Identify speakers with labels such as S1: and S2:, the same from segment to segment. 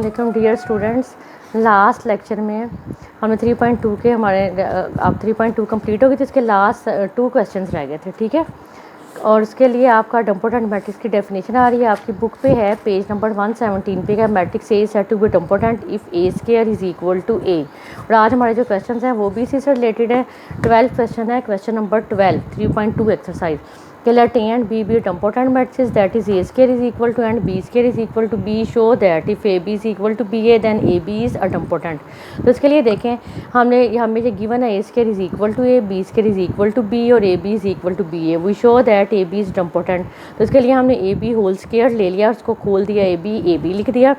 S1: वालेकुम dear students. Last lecture में हमने 3.2 के हमारे अब 3.2 कंप्लीट हो गई थी, इसके लास्ट 2 क्वेश्चंस रह गए थे, ठीक है। और उसके लिए आपका इम्पोर्टेंट मैट्रिक्स की डेफिनेशन आ रही है, आपकी बुक पे है, पेज नंबर 117 पे का। Matrix A is said to be idempotent if A square is equal to A. और आज हमारे जो क्वेश्चंस हैं वो भी इसी से रिलेटेड है। 12 क्वेश्चन है, क्वेश्चन नंबर 12 3.2 एक्सरसाइज के let A and B idempotent matrix that is A square is equal to and B square is equal to B, show that if A B is equal to B A then A B is idempotent. तो इसके लिए देखें, हमें जो given है A square is equal to A, B square is equal to B और A B is equal to B A. We show that A B is idempotent. तो इसके लिए हमने ए बी होल स्क्वायर ले लिया, उसको खोल दिया, ए बी लिख दिया।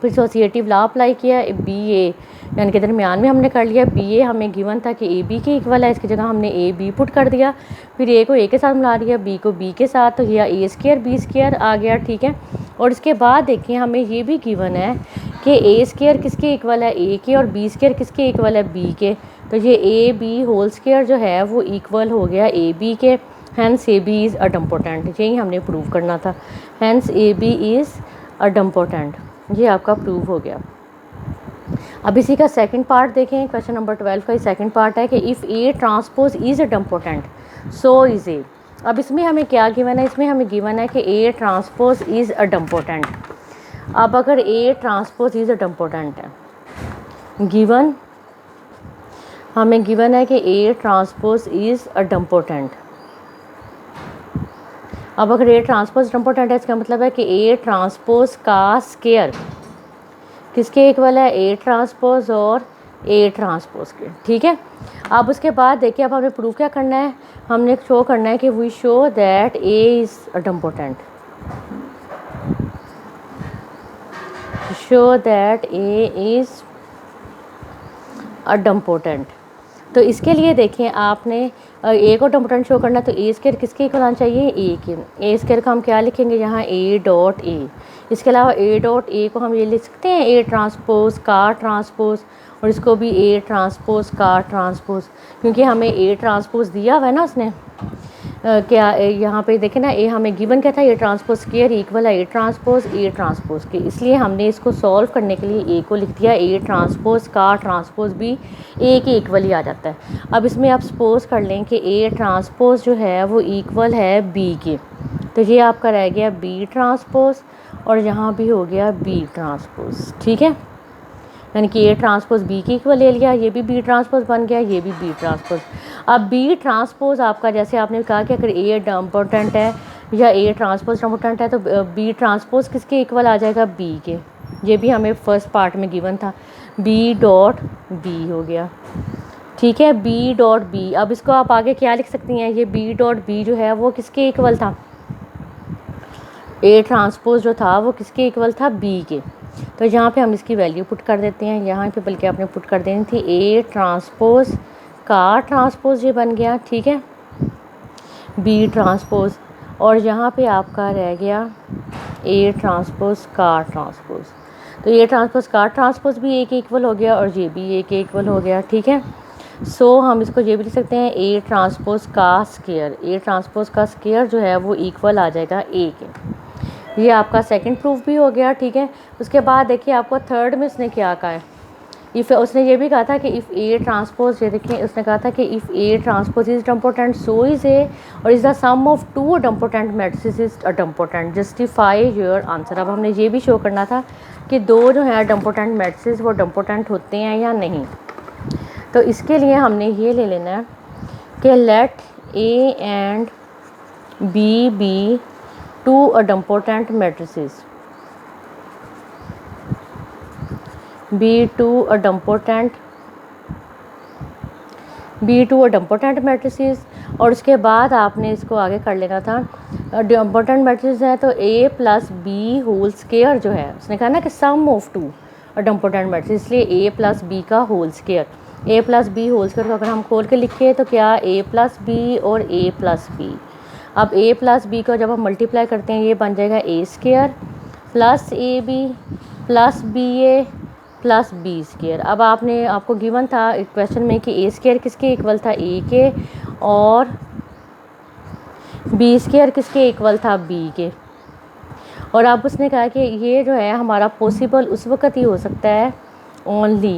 S1: फिर एसोसिएटिव लॉ अप्लाई किया, बी ए यानी कि दरमियान में हमने कर लिया। बी ए हमें गिवन था कि ए बी के इक्वल है, इसकी जगह हमने ए बी पुट कर दिया। फिर ए को ए के साथ मिला दिया, बी को बी के साथ, तो यह ए स्क्वायर बी स्क्वायर आ गया, ठीक है। और इसके बाद देखिए हमें ये भी गिवन है कि ए स्क्वायर किसके इक्वल है, ए के, और बी स्क्वायर किसके इक्वल है, बी के। तो ये ए बी होल स्क्वायर जो है वो इक्वल हो गया ए बी के, hence A B is idempotent. यही हमने प्रूव करना था, hence A B is idempotent. ये आपका प्रूव हो गया। अब इसी का सेकंड पार्ट देखें, क्वेश्चन नंबर 12 का ही सेकंड पार्ट है कि if A transpose is idempotent so is A. अब इसमें हमें क्या गिवन है, इसमें हमें गिवन है कि ए ट्रांसपोज इज़ इम्पोर्टेंट। अब अगर ए ट्रांसपोज इज़ इम्पोर्टेंट है, गिवन हमें गिवन है कि ए ट्रांसपोज इज़ इम्पोर्टेंट। अब अगर ए ट्रांसपोज इम्पोर्टेंट है, इसका मतलब है कि ए ट्रांसपोज का स्क्वायर किसके इक्वल है, ए ट्रांसपोज और ए ट्रांसपोज के, ठीक है। अब उसके बाद देखिए, अब हमें प्रूफ क्या करना है, हमने शो करना है कि we show that A is idempotent, show that A is idempotent. तो इसके लिए देखें, आपने ए को इम्पोर्टेंट शो करना, तो ए स्क्वायर किसके इक्वल आना चाहिए, ए के। ए स्क्वायर का हम क्या लिखेंगे यहाँ, ए डॉट ए। इसके अलावा ए डॉट ए को हम ये लिख सकते हैं ए ट्रांसपोज का ट्रांसपोज, और इसको भी ए ट्रांसपोज का ट्रांसपोज, क्योंकि हमें ए ट्रांसपोज दिया हुआ है ना उसने। क्या यहाँ पे देखें ना, ए हमें गिवन क्या था, ए ट्रांसपोज स्क्वायर इक्वल है ए ट्रांसपोज के, इसलिए हमने इसको सॉल्व करने के लिए ए को लिख दिया ए ट्रांसपोज का ट्रांसपोज भी ए के इक्वल ही आ जाता है। अब इसमें आप सपोज कर लें कि ए ट्रांसपोज जो है वो इक्वल है बी के, तो ये आपका रह गया बी ट्रांसपोज, और यहाँ भी हो गया बी ट्रांसपोज, ठीक है। यानी कि ए ट्रांसपोज बी के इक्वल ले लिया, ये भी बी ट्रांसपोज बन गया, ये भी बी ट्रांसपोज। अब बी ट्रांसपोज आपका, जैसे आपने कहा कि अगर ए इम्पोर्टेंट है या ए ट्रांसपोज इम्पोर्टेंट है, तो बी ट्रांसपोज किसके इक्वल आ जाएगा, बी के। ये भी हमें फर्स्ट पार्ट में गिवन था, बी डॉट बी हो गया, ठीक है, बी डॉट बी। अब इसको आप आगे क्या लिख सकती हैं, ये बी डॉट बी जो है वो किसके इक्वल था, ए ट्रांसपोज जो था वो किसके इक्वल था, बी के। तो यहाँ पे हम इसकी वैल्यू पुट कर देते हैं, यहाँ पे बल्कि आपने पुट कर देनी थी ए ट्रांसपोज का ट्रांसपोज, ये बन गया, ठीक है, बी ट्रांसपोज। और यहाँ पे आपका रह गया ए ट्रांसपोज का ट्रांसपोज, तो ए ट्रांसपोज का ट्रांसपोज भी ए के इक्वल हो गया, और ये भी ए के इक्वल हो गया, ठीक है। सो हम इसको ये भी लिख सकते हैं ए ट्रांसपोज का स्क्वायर, ए ट्रांसपोज का स्क्वायर जो है वो इक्वल आ जाएगा ए के। ये आपका सेकंड प्रूफ भी हो गया, ठीक है। उसके बाद देखिए आपको थर्ड में उसने क्या कहा है, इफ़ उसने ये भी कहा था कि इफ़ ए ट्रांसपोज, ये देखिए उसने कहा था कि if A transpose is idempotent so is A, और is the sum of two idempotent matrices is idempotent, justify your answer. अब हमने ये भी शो करना था कि दो जो है इम्पोर्टेंट मैट्रिसेस वो इम्पोर्टेंट होते हैं या नहीं। तो इसके लिए हमने ये ले लेना है कि let A and B two idempotent matrices, B two idempotent matrices. और उसके बाद आपने इसको आगे कर लेना था, इम्पोर्टेंट मैट्रिसेस है तो ए प्लस बी होल स्क्वायर जो है, उसने कहा ना कि sum of two idempotent matrices, इसलिए ए प्लस बी का होल स्क्वायर, ए प्लस बी होल स्क्वायर को अगर हम खोल के लिखे तो क्या, ए प्लस बी और ए प्लस बी। अब ए प्लस बी को जब हम मल्टीप्लाई करते हैं ये बन जाएगा A square plus A B plus B A plus B square. अब आपको गिवन था क्वेश्चन में कि ए स्क्वायर किसके इक्वल था, ए के, और बी स्क्वायर किसके इक्वल था, बी के। और अब उसने कहा कि ये जो है हमारा पॉसिबल उस वक़्त ही हो सकता है ओनली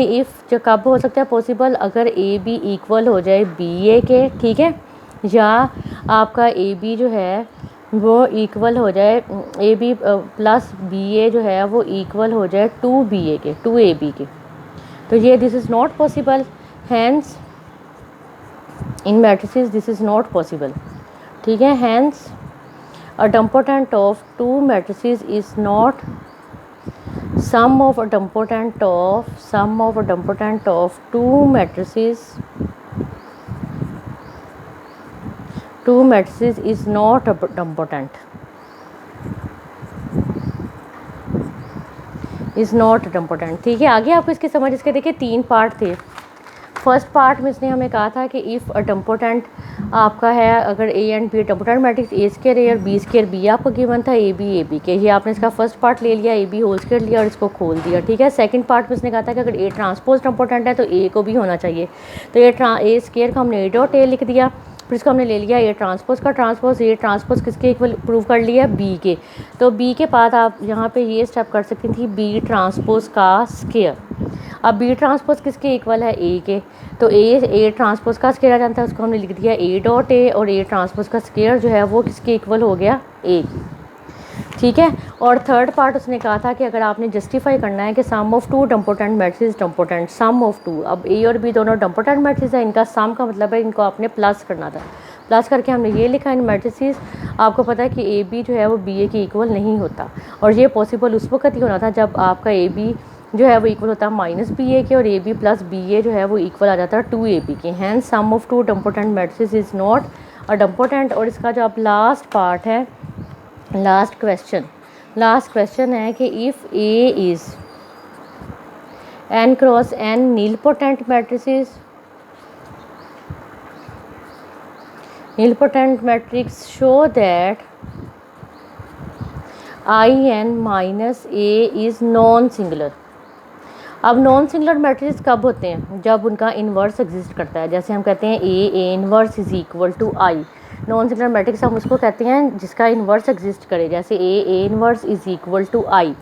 S1: इफ़ जो कब हो सकता है पॉसिबल, अगर ए बी इक्वल हो जाए बी ए के, ठीक है, या आपका ए बी जो है वो इक्वल हो जाए ए बी प्लस बी ए जो है वो इक्वल हो जाए टू बी ए के, टू ए बी के। तो ये this is not possible, hence in matrices this is not possible, ठीक है। Hence a idempotent of two matrices is not sum of idempotent of two matrices is not idempotent, ठीक है। आगे आपको इसकी समझ, इसके देखिए 3 पार्ट थे। फर्स्ट पार्ट में इसने हमें कहा था कि इफ़ अडम्पोटेंट आपका है, अगर A and B idempotent matrix A square A और बी स्क्वायर बी आपको गिवन था ए बी के, ये आपने इसका फर्स्ट पार्ट ले लिया, ए बी होल स्क्वायर लिया और इसको खोल दिया, ठीक है। सेकंड पार्ट में इसने कहा था कि अगर ए ट्रांसपोज अडम्पोटेंट है तो ए को भी होना चाहिए, तो ए स्क्वायर का हमने ए डॉट ए लिख दिया, फिर इसको हमने ले लिया ए ट्रांसपोज का ट्रांसपोज, ए ट्रांसपोज किसके इक्वल प्रूव कर लिया बी के, तो बी के बाद आप यहाँ पे ये स्टेप कर सकती थी बी ट्रांसपोज का स्क्वायर। अब बी ट्रांसपोज किसके इक्वल है ए के, तो ए ट्रांसपोज का स्क्वायर आ जाता है, उसको हमने लिख दिया ए डॉट ए, और ए ट्रांसपोज का स्क्वायर जो है वो किसके इक्वल हो गया ए, ठीक है। और थर्ड पार्ट उसने कहा था कि अगर आपने जस्टिफाई करना है कि sum of two idempotent matrices idempotent, sum of two, अब ए और बी दोनों डम्पोटेंट मैट्रिसेस है, इनका सम का मतलब है इनको आपने प्लस करना था, प्लस करके हमने ये लिखा इन मैट्रिसेस। आपको पता है कि ए बी जो है वो बी ए के इक्वल नहीं होता, और ये पॉसिबल उस वक्त ही होना था जब आपका ए बी जो है वो इक्वल होता है माइनस बी ए के, और A B plus B A जो है वो इक्वल आ जाता है टू ए बी के। Hence sum of two idempotent matrices is not a idempotent. और इसका जो अब लास्ट पार्ट है, लास्ट क्वेश्चन है कि if A is n cross n nilpotent matrix show that in minus A is non singular. अब non singular matrix कब होते हैं, जब उनका इन्वर्स एग्जिस्ट करता है। जैसे हम कहते हैं A inverse is equal to I, non singular matrix हम उसको कहते हैं जिसका इन्वर्स एग्जिस्ट करे, जैसे A inverse is equal to I.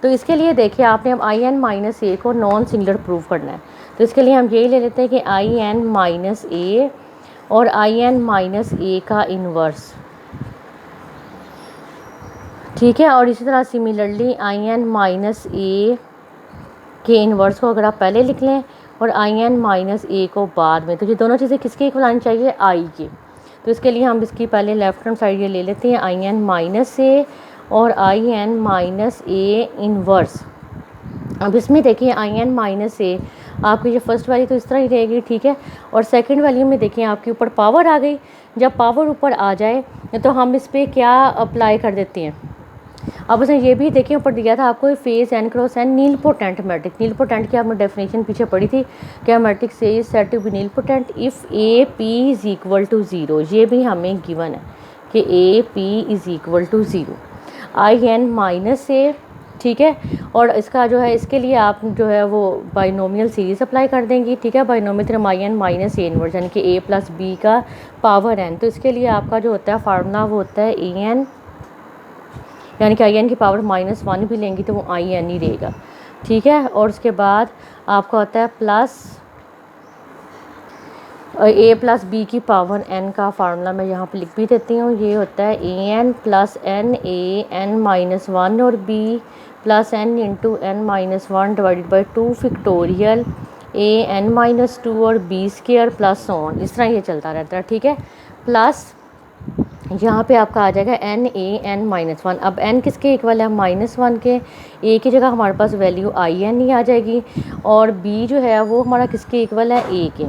S1: तो इसके लिए देखिए आपने अब आई एन माइनस ए को नॉन सिंगुलर प्रूव करना है, तो इसके लिए हम यही ले लेते हैं कि आई एन माइनस ए और आई एन माइनस ए का इन्वर्स, ठीक है। और इसी तरह सिमिलरली आई एन माइनस ए के इन्वर्स को अगर आप पहले लिख लें और आई एन माइनस ए को बाद में, तो ये दोनों चीज़ें किसके इक्वल आनी चाहिए, आई के। तो इसके लिए हम इसकी पहले लेफ्ट हैंड साइड ये ले लेते हैं आई एन माइनस ए और I N minus A inverse. अब इसमें देखिए आई एन माइनस ए आपकी जो फर्स्ट वाली तो इस तरह ही रहेगी, ठीक है। और सेकंड वाली में देखिए आपके ऊपर पावर आ गई, जब पावर ऊपर आ जाए तो हम इस पर क्या अप्लाई कर देते हैं। अब उसने ये भी देखिए ऊपर दिया था आपको फेज n cross n nilpotent matrix. Nilpotent की आपने डेफिनेशन पीछे पढ़ी थी, क्या matrix A is said to be nilpotent if A P is equal to zero. ये भी हमें गिवन है कि A P is equal to zero, I N minus A, ठीक है। और इसका जो है इसके लिए आप जो है वो बाइनोमियल सीरीज अप्लाई कर देंगी, ठीक है। Binomial theorem I N minus A inverse यानी कि ए प्लस बी का पावर एन। तो इसके लिए आपका जो होता है फार्मूला वो होता है ए एन, यानी कि आई एन की पावर -1 भी लेंगी तो वो आई एन ही रहेगा, ठीक है। और उसके बाद आपका होता है प्लस ए प्लस बी की पावर एन का फार्मूला मैं यहाँ पे लिख भी देती हूँ। ये होता है A n plus n, A n minus 1 और B plus n into n minus 1 divided by 2 factorial A n minus 2 और बी स्क्वायर प्लस ऑन, इस तरह ये चलता रहता है, ठीक है। प्लस यहाँ पे आपका आ जाएगा एन ए एन माइनस 1। अब एन किसके इक्वल है, -1 के, ए की जगह हमारे पास वैल्यू आई एन ही आ जाएगी, और बी जो है वो हमारा किसके इक्वल है, ए के,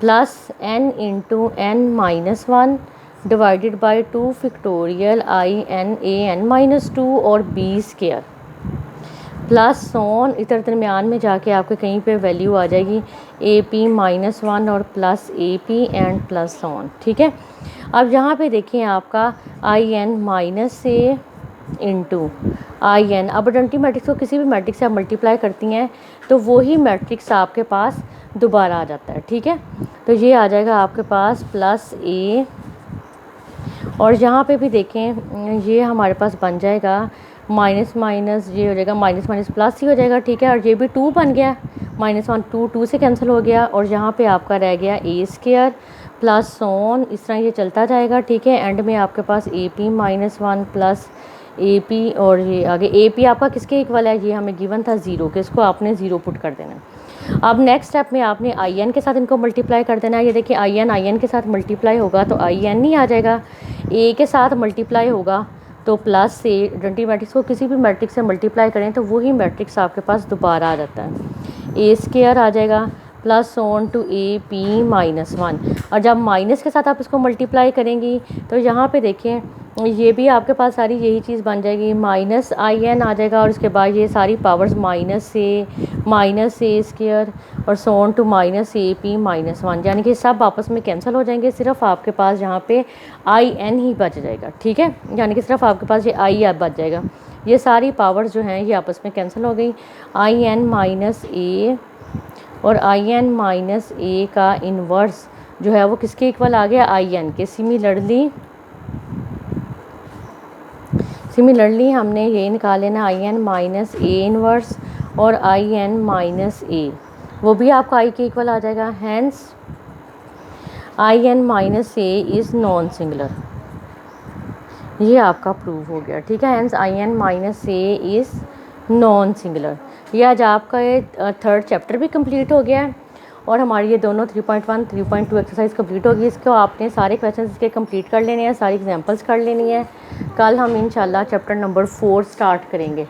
S1: plus n into n minus 1 divided by 2 factorial I n A n minus 2 और बी स्क्वायर प्लस ऑन, इधर दरमियान में जाके आपके कहीं पे वैल्यू आ जाएगी ए पी -1 और plus A P and plus on, ठीक है। अब यहाँ पे देखिए आपका I N minus A into I n, अब आइडेंटिटी मैट्रिक्स को किसी भी मैट्रिक्स से आप मल्टीप्लाई करती हैं तो वही मैट्रिक्स आपके पास दोबारा आ जाता है, ठीक है। तो ये आ जाएगा आपके पास प्लस ए और यहाँ पे भी देखें ये हमारे पास बन जाएगा माइनस माइनस, ये हो जाएगा माइनस माइनस प्लस ही हो जाएगा, ठीक है। और ये भी 2 बन गया, -1 2 से कैंसिल हो गया, और यहाँ पे आपका रह गया ए स्क्वायर प्लस सोन, इस तरह ये चलता जाएगा, ठीक है। एंड में आपके पास A P -1 plus A P, और ये आगे ए पी आपका किसके इक्वल है, ये हमें गिवन था 0 के, इसको आपने 0 पुट कर देना है। अब नेक्स्ट स्टेप में आपने आई एन के साथ इनको मल्टीप्लाई कर देना है। ये देखिए आई एन के साथ मल्टीप्लाई होगा तो आई एन नहीं आ जाएगा, ए के साथ मल्टीप्लाई होगा तो प्लस से, डंटी मैट्रिक्स को किसी भी मैट्रिक्स से मल्टीप्लाई करें तो वही मैट्रिक्स आपके पास दोबारा आ जाता है, ए स्क्वायर आ जाएगा plus on to A P -1। और जब माइनस के साथ आप इसको मल्टीप्लाई करेंगी तो यहाँ पे देखें ये भी आपके पास सारी यही चीज़ बन जाएगी, माइनस आई एन आ जाएगा, और उसके बाद ये सारी पावर्स माइनस ए स्क्वायर और सोन टू माइनस ए पी -1, यानी कि सब आपस में कैंसिल हो जाएंगे, सिर्फ आपके पास यहाँ पे आई एन ही बच जाएगा, ठीक है। यानी कि सिर्फ आपके पास ये आई बच जाएगा, ये सारी पावर्स जो हैं ये आपस में कैंसिल हो गई। आई एन माइनस ए और आई एन माइनस ए का इन्वर्स जो है वो किसके इक्वल आ गया, आई एन के। सिमिलरली हमने ये निकाल लेना I N minus A inverse और आई एन माइनस ए, वो भी आपका आई के इक्वल आ जाएगा। Hence I N minus A is non singular, ये आपका प्रूव हो गया, ठीक है। Hence I N minus A is non singular. ये आज आपका ये थर्ड चैप्टर भी कंप्लीट हो गया है और हमारी ये दोनों 3.1 3.2 एक्सरसाइज कंप्लीट होगी। इसको आपने सारे क्वेश्चन इसके कंप्लीट कर लेने हैं, सारी एग्जांपल्स कर लेनी है। कल हम इंशाल्लाह चैप्टर नंबर 4 स्टार्ट करेंगे।